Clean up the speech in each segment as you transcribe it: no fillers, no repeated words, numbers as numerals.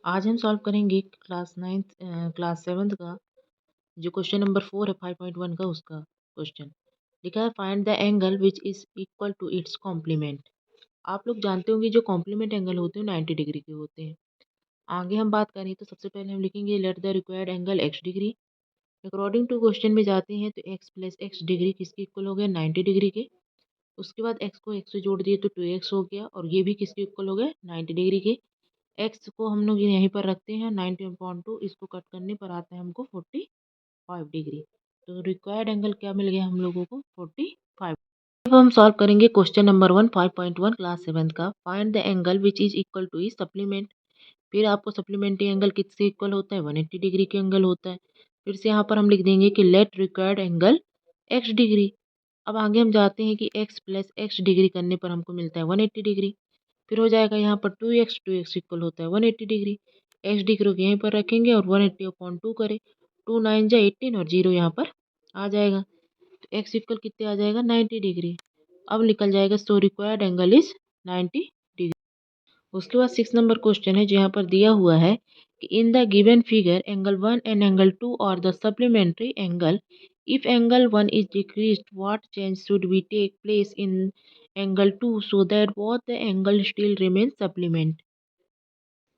आज हम सॉल्व करेंगे क्लास सेवन्थ का जो क्वेश्चन नंबर 4 है 5.1 का उसका क्वेश्चन। लिखा है find the angle which is equal to its complement. आप लोग जानते होंगे जो कॉम्प्लीमेंट एंगल होते हैं 90 डिग्री के होते हैं। आगे हम बात करें तो सबसे पहले हम लिखेंगे let the required angle x degree. According to question में जाते हैं तो x प्लस एक्स डिग्री किसके इक्वल हो गया 90 डिग्री के। उसके बाद x को x से जोड़ दिए तो 2x हो गया और ये भी किसके इक्वल हो गया 90 डिग्री के। एक्स को हम लोग यहीं पर रखते हैं 90/2, इसको कट करने पर आता है हमको 45 डिग्री। तो रिक्वायर्ड एंगल क्या मिल गया हम लोगों को 45। अब हम सॉल्व करेंगे क्वेश्चन नंबर 1 5.1 क्लास 7 का। Find the angle which is equal two is supplement. फिर आपको सप्लीमेंट्री एंगल किससे इक्वल होता है 180 डिग्री के एंगल होता है। फिर से यहाँ पर हम लिख देंगे कि late required angle x degree. अब आगे हम जाते हैं कि एक्स प्लस एक्स डिग्री करने पर हमको मिलता है 180 डिग्री। फिर हो जाएगा यहाँ पर 2x इक्वल होता है 180 डिग्री। एक्स डिग्री को यहीं पर रखेंगे और 180/2 करें। 2 9 जा 18 और 0 यहाँ पर आ जाएगा। तो एक्स इक्वल कितने आ जाएगा 90 डिग्री। अब निकल जाएगा so required angle is 90 degree. उसके बाद 6 नंबर क्वेश्चन है जो यहाँ पर दिया हुआ है कि in the given figure angle 1 and angle 2 और the supplementary angle. If angle 1 is decreased, what change should we take place in angle 2 so that both the angle still remain supplement।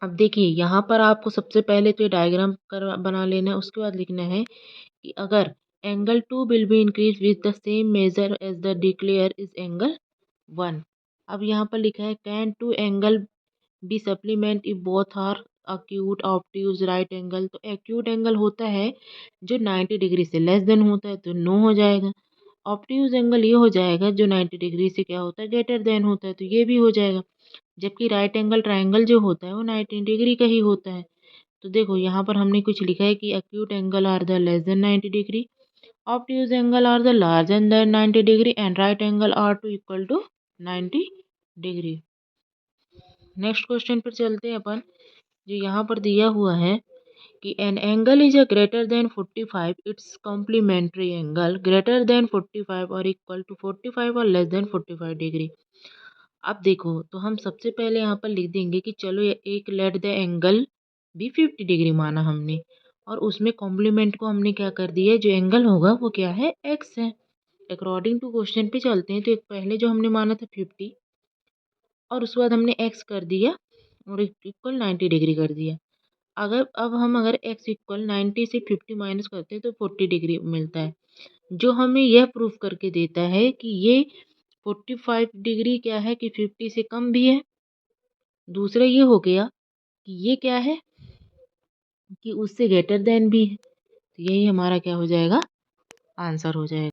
अब देखिए यहाँ पर आपको सबसे पहले तो ये डायग्राम कर बना लेना है। उसके बाद लिखना है कि अगर angle 2 will be increase with the same measure as the declare is angle 1। अब यहाँ पर लिखा है can two angle be supplement if both are acute obtuse right angle. तो एक्यूट एंगल होता है जो 90 डिग्री से लेस देन होता है तो नो हो जाएगा। ऑब्ट्यूज एंगल ये हो जाएगा जो 90 डिग्री से क्या होता है ग्रेटर देन होता है तो ये भी हो जाएगा। जबकि राइट एंगल ट्राइंगल जो होता है वो 90 डिग्री का ही होता है। तो देखो यहाँ पर हमने कुछ लिखा है कि acute angle are the less than 90 degree, obtuse angle are the larger than 90 degree and right angle are to equal to 90 degree. Next question पर चलते हैं अपन जो यहाँ पर दिया हुआ है कि an angle is a greater than 45 its complementary angle greater than 45 और इक्वल टू 45 और लेस देन 45 डिग्री। अब देखो तो हम सबसे पहले यहाँ पर लिख देंगे कि चलो ये एक लेट द एंगल भी 50 डिग्री माना हमने और उसमें कॉम्प्लीमेंट को हमने क्या कर दिया जो एंगल होगा वो क्या है एक्स है। अकॉर्डिंग टू क्वेश्चन पे चलते हैं तो एक पहले जो हमने माना था 50 और उसके बाद हमने एक्स कर दिया और इक्वल 90 डिग्री कर दिया। अगर एक्स इक्वल 90 से 50 माइनस करते हैं तो 40 डिग्री मिलता है जो हमें यह प्रूफ करके देता है कि ये 45 डिग्री क्या है कि 50 से कम भी है। दूसरा ये हो गया कि ये क्या है कि उससे ग्रेटर देन भी है। तो यही हमारा क्या हो जाएगा आंसर हो जाएगा।